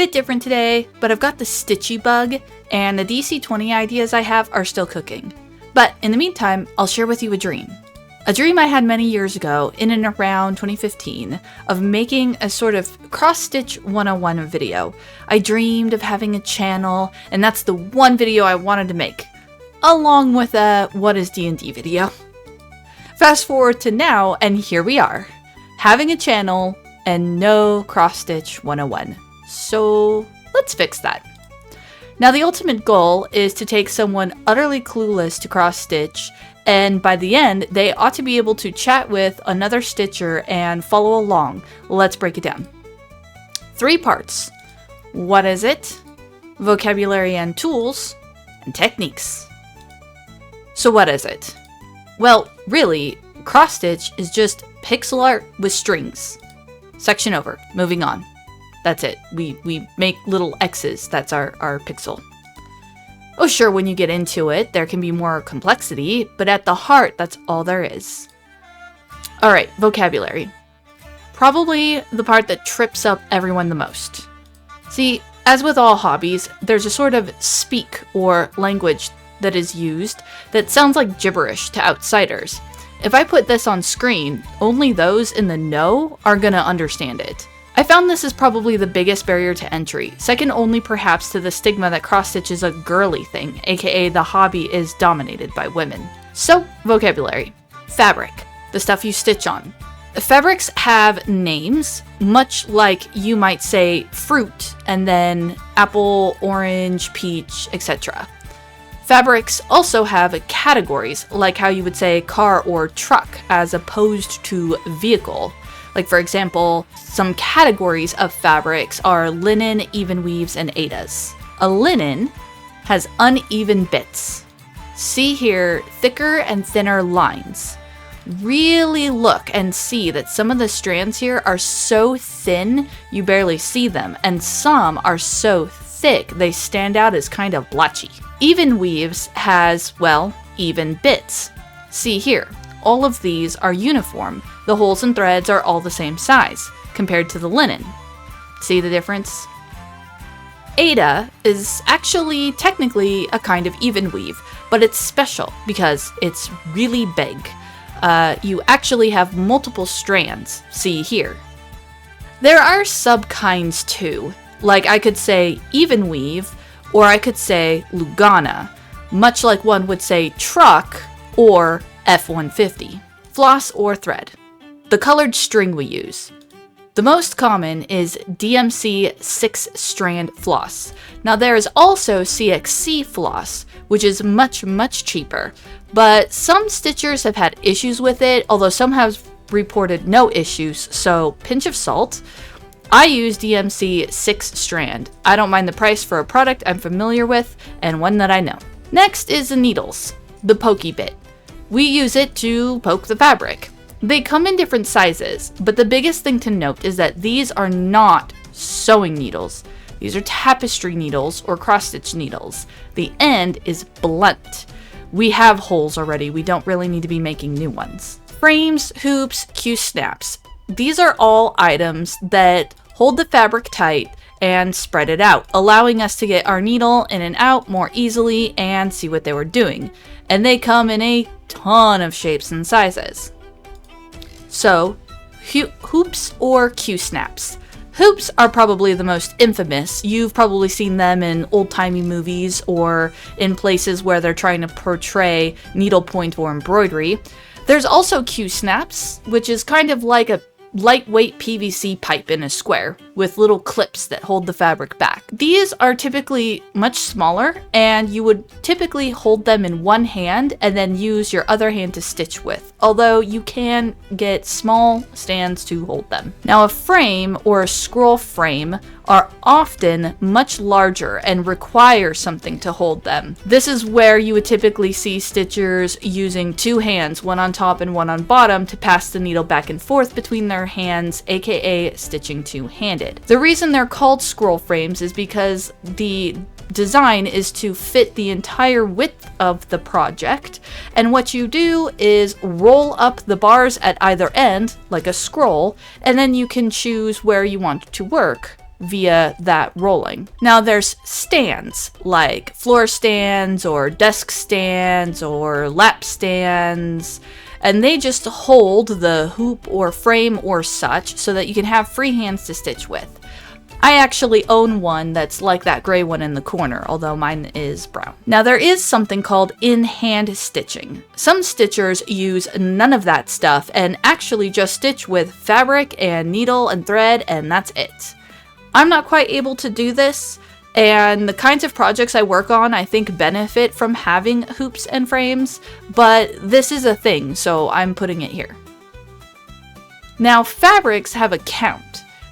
bit different today, but I've got the stitchy bug, and the DC20 ideas I have are still cooking. But in the meantime, I'll share with you a dream. A dream I had many years ago, in and around 2015, of making a sort of cross-stitch 101 video. I dreamed of having a channel, and that's the one video I wanted to make, along with a What is D&D video. Fast forward to now, and here we are, having a channel and no cross-stitch 101. So let's fix that. Now the ultimate goal is to take someone utterly clueless to cross-stitch, and by the end, they ought to be able to chat with another stitcher and follow along. Let's break it down. 3 parts. What is it? Vocabulary and tools, and techniques. So what is it? Well, really, cross-stitch is just pixel art with strings. Section over. Moving on. That's it. We make little X's. That's our pixel. Oh sure, when you get into it, there can be more complexity, but at the heart, that's all there is. Alright, vocabulary. Probably the part that trips up everyone the most. See, as with all hobbies, there's a sort of speak or language that is used that sounds like gibberish to outsiders. If I put this on screen, only those in the know are gonna understand it. I found this is probably the biggest barrier to entry, second only perhaps to the stigma that cross-stitch is a girly thing, aka the hobby is dominated by women. So, vocabulary. Fabric. The stuff you stitch on. Fabrics have names, much like you might say fruit, and then apple, orange, peach, etc. Fabrics also have categories, like how you would say car or truck, as opposed to vehicle. Like for example, some categories of fabrics are linen, even weaves, and Aidas. A linen has uneven bits. See here, thicker and thinner lines. Really look and see that some of the strands here are so thin you barely see them, and some are so thick they stand out as kind of blotchy. Even weaves has, well, even bits. See here. All of these are uniform. The holes and threads are all the same size, compared to the linen. See the difference? Aida is actually technically a kind of even weave, but it's special because it's really big. You actually have multiple strands, see here. There are sub-kinds too, like I could say even weave, or I could say Lugana, much like one would say truck or F-150. Floss or thread. The colored string we use. The most common is DMC 6-strand floss. Now there is also CXC floss, which is much cheaper, but some stitchers have had issues with it, although some have reported no issues, so pinch of salt. I use DMC 6-strand. I don't mind the price for a product I'm familiar with and one that I know. Next is the needles, the pokey bit. We use it to poke the fabric. They come in different sizes, but the biggest thing to note is that these are not sewing needles. These are tapestry needles or cross-stitch needles. The end is blunt. We have holes already, we don't really need to be making new ones. Frames, hoops, Q-snaps. These are all items that hold the fabric tight and spread it out, allowing us to get our needle in and out more easily and see what they were doing. And they come in a ton of shapes and sizes. So, hoops or Q-snaps. Hoops are probably the most infamous. You've probably seen them in old-timey movies or in places where they're trying to portray needlepoint or embroidery. There's also Q-snaps, which is kind of like a lightweight PVC pipe in a square with little clips that hold the fabric back. These are typically much smaller, and you would typically hold them in one hand and then use your other hand to stitch with, although you can get small stands to hold them. Now a frame or a scroll frame are often much larger and require something to hold them. This is where you would typically see stitchers using 2 hands, one on top and one on bottom, to pass the needle back and forth between their hands, aka stitching two-handed. The reason they're called scroll frames is because the design is to fit the entire width of the project, and what you do is roll up the bars at either end, like a scroll, and then you can choose where you want to work. via that rolling. Now there's stands like floor stands or desk stands or lap stands, and they just hold the hoop or frame or such so that you can have free hands to stitch with. I actually own one that's like that gray one in the corner, although mine is brown. Now there is something called in-hand stitching. Some stitchers use none of that stuff and actually just stitch with fabric and needle and thread, and that's it. I'm not quite able to do this, and the kinds of projects I work on I think benefit from having hoops and frames, but this is a thing, so I'm putting it here. Now fabrics have a count.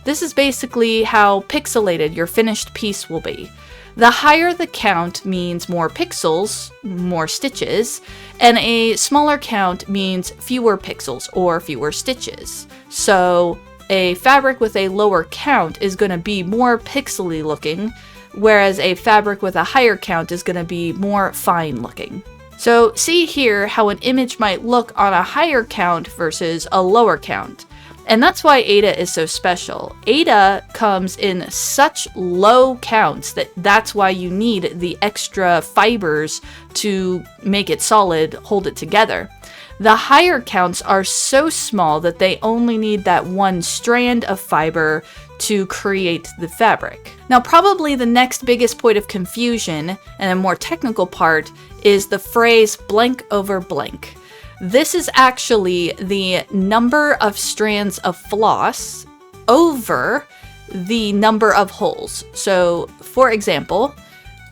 This is basically how pixelated your finished piece will be. The higher the count means more pixels, more stitches, and a smaller count means fewer pixels or fewer stitches. So a fabric with a lower count is going to be more pixely looking, whereas a fabric with a higher count is going to be more fine looking. So see here how an image might look on a higher count versus a lower count. And that's why Aida is so special. Aida comes in such low counts that's why you need the extra fibers to make it solid, hold it together. The higher counts are so small that they only need that one strand of fiber to create the fabric. Now, probably the next biggest point of confusion, and a more technical part, is the phrase blank over blank. This is actually the number of strands of floss over the number of holes. So, for example,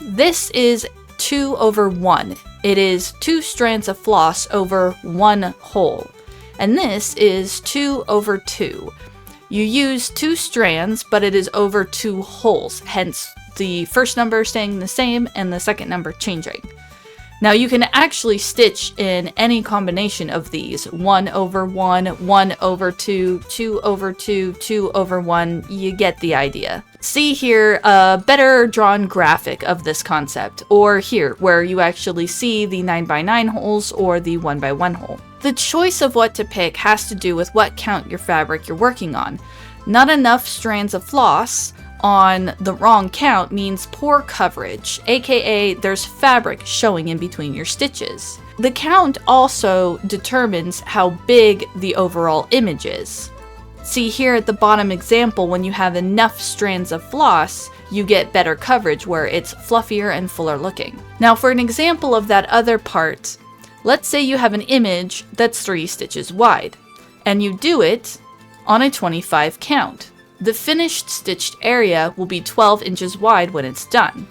this is 2 over 1. It is 2 strands of floss over 1 hole. And this is 2 over 2. You use 2 strands, but it is over 2 holes, hence the first number staying the same and the second number changing. Now you can actually stitch in any combination of these. 1 over 1, 1 over 2, 2 over 2, 2 over 1, you get the idea. See here a better drawn graphic of this concept, or here where you actually see the 9x9 holes or the 1x1 hole. The choice of what to pick has to do with what count your fabric you're working on. Not enough strands of floss on the wrong count means poor coverage, aka there's fabric showing in between your stitches. The count also determines how big the overall image is. See here at the bottom example, when you have enough strands of floss, you get better coverage where it's fluffier and fuller looking. Now for an example of that other part, let's say you have an image that's 3 stitches wide, and you do it on a 25 count. The finished stitched area will be 12 inches wide when it's done.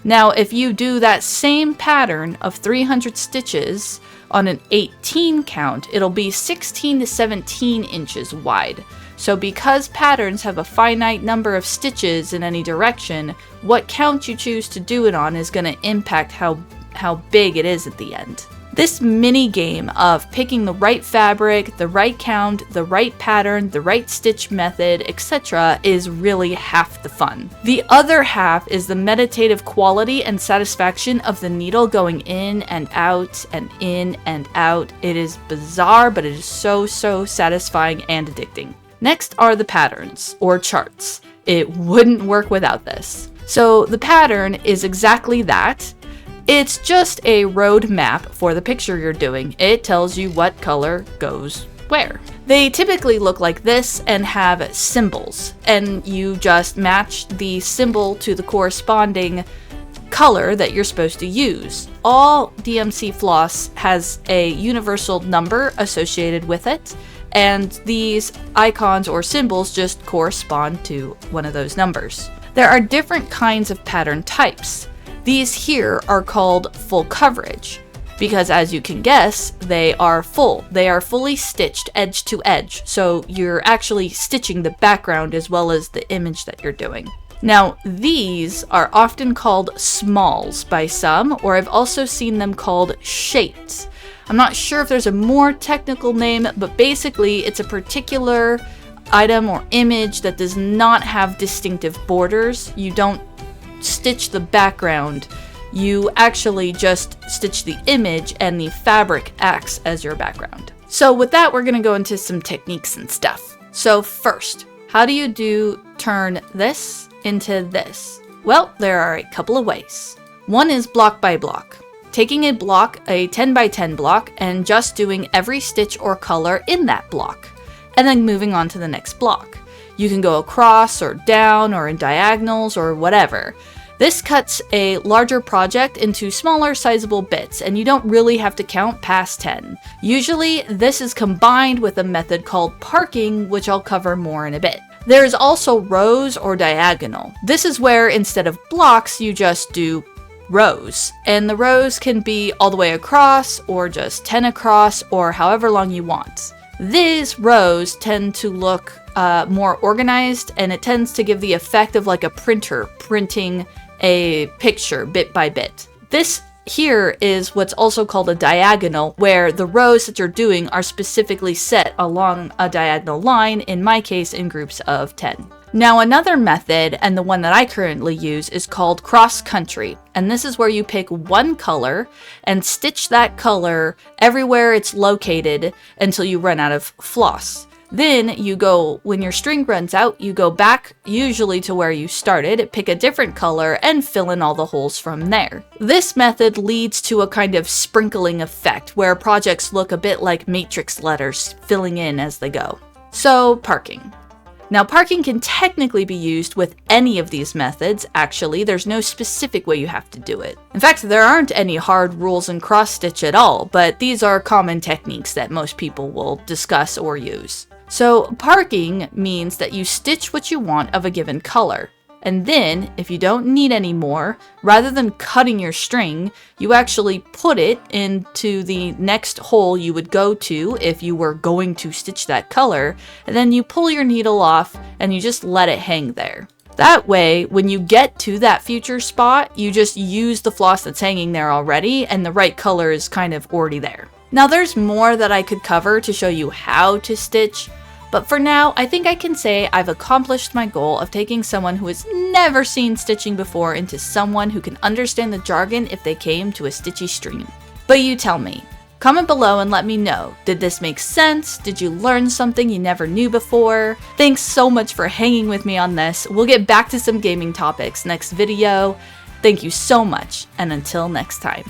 Now, if you do that same pattern of 300 stitches on an 18 count, it'll be 16 to 17 inches wide. So because patterns have a finite number of stitches in any direction, what count you choose to do it on is going to impact how big it is at the end. This mini game of picking the right fabric, the right count, the right pattern, the right stitch method, etc. is really half the fun. The other half is the meditative quality and satisfaction of the needle going in and out and in and out. It is bizarre, but it is so satisfying and addicting. Next are the patterns, or charts. It wouldn't work without this. So the pattern is exactly that. It's just a road map for the picture you're doing. It tells you what color goes where. They typically look like this and have symbols, and you just match the symbol to the corresponding color that you're supposed to use. All DMC floss has a universal number associated with it, and these icons or symbols just correspond to one of those numbers. There are different kinds of pattern types. These here are called full coverage because, as you can guess, they are full. They are fully stitched edge to edge, so you're actually stitching the background as well as the image that you're doing. Now, these are often called smalls by some, or I've also seen them called shaped. I'm not sure if there's a more technical name, but basically it's a particular item or image that does not have distinctive borders. You don't stitch the background, you actually just stitch the image and the fabric acts as your background. So with that, we're going to go into some techniques and stuff. So first, how do you do turn this into this? Well, there are a couple of ways. One is block by block. Taking a block, a 10 by 10 block, and just doing every stitch or color in that block, and then moving on to the next block. You can go across or down or in diagonals or whatever. This cuts a larger project into smaller sizable bits, and you don't really have to count past 10. Usually, this is combined with a method called parking, which I'll cover more in a bit. There is also rows or diagonal. This is where instead of blocks, you just do rows, and the rows can be all the way across or just 10 across or however long you want. These rows tend to look more organized, and it tends to give the effect of like a printer printing a picture bit by bit. This here is what's also called a diagonal, where the rows that you're doing are specifically set along a diagonal line, in my case in groups of 10. Now another method, and the one that I currently use, is called cross country, and this is where you pick one color and stitch that color everywhere it's located until you run out of floss. Then you go, when your string runs out, you go back usually to where you started, pick a different color, and fill in all the holes from there. This method leads to a kind of sprinkling effect where projects look a bit like matrix letters filling in as they go. So, parking. Now, parking can technically be used with any of these methods. Actually, there's no specific way you have to do it. In fact, there aren't any hard rules in cross-stitch at all, but these are common techniques that most people will discuss or use. So, parking means that you stitch what you want of a given color. And then, if you don't need any more, rather than cutting your string, you actually put it into the next hole you would go to if you were going to stitch that color, and then you pull your needle off and you just let it hang there. That way, when you get to that future spot, you just use the floss that's hanging there already, and the right color is kind of already there. Now, there's more that I could cover to show you how to stitch, but for now, I think I can say I've accomplished my goal of taking someone who has never seen stitching before into someone who can understand the jargon if they came to a stitchy stream. But you tell me. Comment below and let me know. Did this make sense? Did you learn something you never knew before? Thanks so much for hanging with me on this. We'll get back to some gaming topics next video. Thank you so much, and until next time.